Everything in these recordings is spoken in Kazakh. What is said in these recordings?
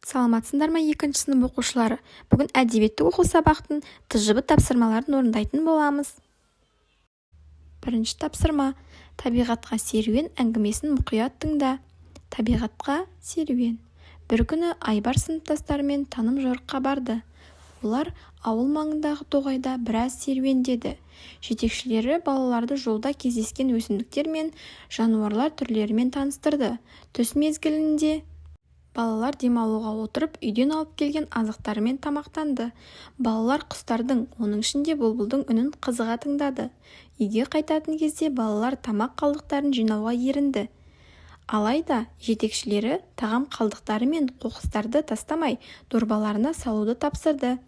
Саламатсыңдар ма екінші сынып оқушылары? Бүгін әдебиеттік оқу сабақтың тжб тапсырмаларын орындайтын боламыз. Бірінші тапсырма. Табиғатқа серуен әңгімесін мұқият тыңда. Табиғатқа серуен. Бір күні Айбар сыныптастарымен таным жорыққа барды. Олар ауыл маңындағы тоғайда біраз серуендеді. Жетекшілері балаларды жолда кездескен өсімдіктер мен жануарлар түрлерімен таныстырды. Түс мезгілінде балалар демалуға отырып, үйден алып келген азықтарымен тамақтанды. Балалар құстардың, оның ішінде бұлбұлдың үнін қызыға тыңдады. Үйге қайтатын кезде балалар тамақ қалдықтарын жинауға ерінді. Алайда жетекшілері тағам қалдықтары мен қоқыстарды тастамай дорбаларына салуды тапсырды.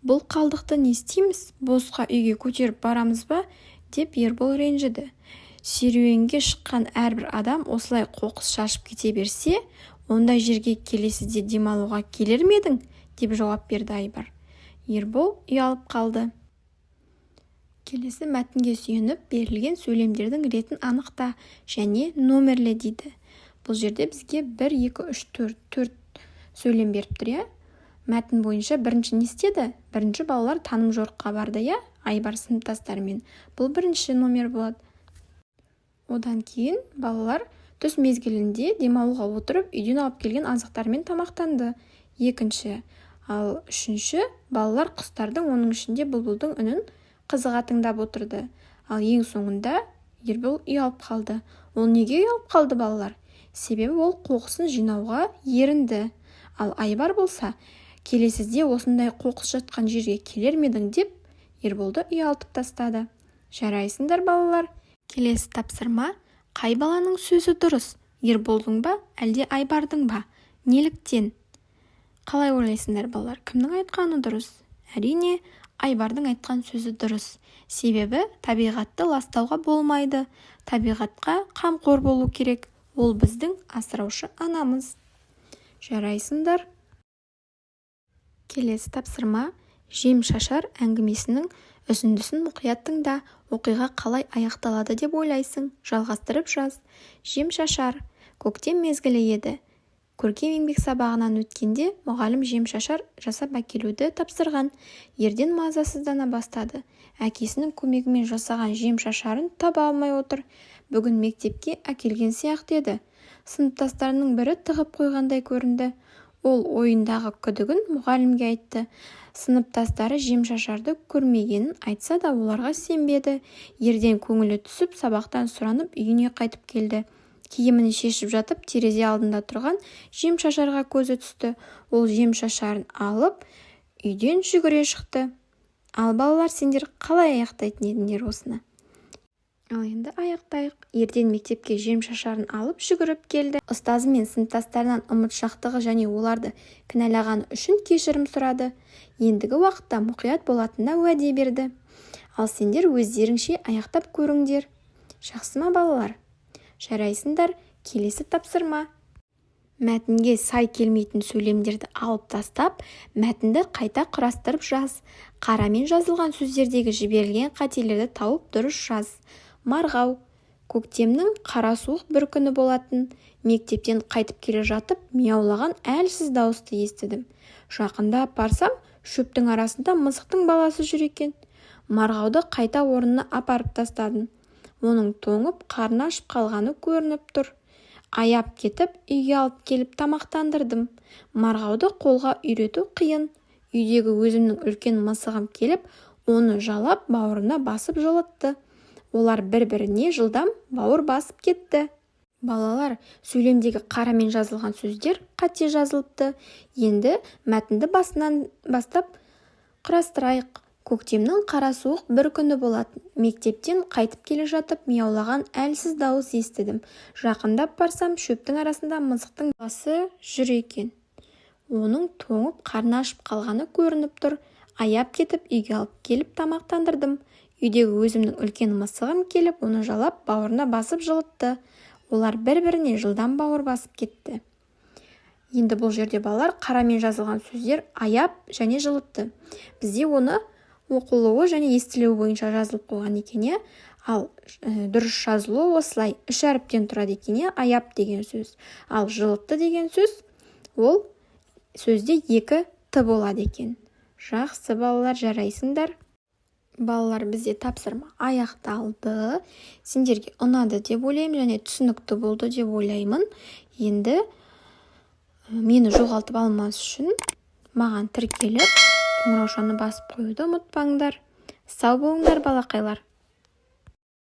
Бұл қалдықты не істейміз? Босқа үйге көтеріп барамыз ба? Деп Ербол ренжіді. Серуенге шыққан әрбір адам осылай қоқыс шашып кете берсе, ондай жерге келесіде демалуға келер ме едің? Деп жауап берді Айбар. Ербол ұялып қалды. Келесі мәтінге сүйеніп берілген сөйлемдердің ретін анықта және номерле дейді. Бұл жерде бізге 1, 2, 3, 4 сөйлем беріп тұр, мәтін бойынша бірінші не істеді? Бірінші балалар таным жорыққа барды, Айбар сыныптастарымен. Бұл бірінші номер болады. Одан кейін балалар түс мезгілінде демалуға отырып, үйден алып келген азықтармен тамақтанды. Екінші. Ал үшінші, балалар құстардың, оның ішінде бұлбұлдың үнін қызыға тыңдап отырды. Ал ең соңында Ербол ұялып қалды. Ол неге ұялып қалды балалар? Себебі ол қоқысын жинауға ерінді. Ал Айбар болса, келесіде осындай қоқыс жатқан жерге келер ме едің деп Ерболды ұялтып тастады. Жарайсыңдар балалар. Келесі тапсырма. Қай баланың сөзі дұрыс? Ерболдың ба, әлде Айбардың ба? Неліктен? Қалай ойлайсыңдар балалар? Кімнің айтқаны дұрыс? Әрине, Айбардың айтқан сөзі дұрыс. Себебі табиғатты ластауға болмайды. Табиғатқа қамқор болу керек. Ол біздің асыраушы анамыз. Жарайсыңдар. Келесі тапсырма. Жем-шашар әңгімесінің үзіндісін мұқият тыңда. Оқиға қалай аяқталады деп ойлайсың? Жалғастырып жаз. Жем-шашар. Көктем мезгілі еді. Көркем еңбек сабағынан өткенде мұғалім жем-шашар жасап әкелуді тапсырған. Ерден мазасыздана бастады. Әкесінің көмегімен жасаған жем-шашарын таба алмай отыр. Бүгін мектепке әкелген сияқты еді. Сыныптастарының бірі тығып қойғандай көрінді. Ол ойындағы күдігін мұғалімге айтты. Сыныптастары жем-шашарды көрмегенін айтса да оларға сенбеді. Ерден көңілі түсіп, сабақтан сұранып үйіне қайтып келді. Киімін шешіп жатып, терезе алдында тұрған жем-шашарға көзі түсті. Ол жем-шашарын алып, үйден жүгіре шықты. Ал балалар, сендер қалай аяқтайтын едіңдер осыны? Ал енді аяқтайық. Ерден мектепке жем-шашарын алып жүгіріп келді. Ұстазы мен сыныптастарынан ұмытшақтығы және оларды кінәлағаны үшін кешірім сұрады. Ендігі уақытта мұқият болатынына уәде берді. Ал сендер өздеріңше аяқтап көріңдер. Жақсы ма балалар? Жарайсыңдар. Келесі тапсырма. Мәтінге сай келмейтін сөйлемдерді алып тастап, мәтінді қайта құрастырып жаз. Қарамен жазылған сөздердегі жіберілген қателерді тауып дұрыс жаз. Марғау. Көктемнің қара суық бір күні болатын. Мектептен қайтып келе жатып, мияулаған әлсіз дауысты естідім. Жақындап барсам, шөптің арасында мысықтың баласы жүр екен. Марғауды қайта орнына апарып тастадым. Оның тоңып, қарны ашып қалғаны көрініп тұр. Аяп кетіп, үйге алып келіп тамақтандырдым. Марғауды қолға үйрету қиын. Үйдегі өзімнің үлкен мысығым келіп, оны жалап, бауырына басып жылытты. Олар бір-біріне жылдам бауыр басып кетті. Балалар, сөйлемдегі қарамен жазылған сөздер қате жазылыпты. Енді мәтінді басынан бастап құрастырайық. Көктемнің қара суық бір күні болатын. Мектептен қайтып келе жатып, мияулаған әлсіз дауыс естідім. Жақындап барсам, шөптің арасында мысықтың баласы жүр екен. Оның тоңып, қарны ашып қалғаны көрініп тұр. Аяп кетіп, үйге алып келіп тамақтандырдым. Үйдегі өзімнің үлкен мысығым келіп, оны жалап, бауырына басып жылытты. Олар бір-біріне жылдам бауыр басып кетті. Енді бұл жерде балалар қарамен жазылған сөздер аяп және жылытты. Бізде оны оқылуы және естілуі бойынша жазылып қойған екен. Ал дұрыс жазылуы осылай 3 әріптен тұрады екен. Аяп деген сөз. Ал жылытты деген сөз ол сөзде 2 т болады екен. Жақсы балалар, жарайсыңдар. Балалар, бізде тапсырма аяқталды. Сендерге ұнады деп ойлаймын, және түсінікті болды деп ойлаймын. Енді мені жоғалтып алмас үшін маған тіркеліп, қоңыраушаны басып қоюды ұмытпаңдар. Сау болыңдар балақайлар.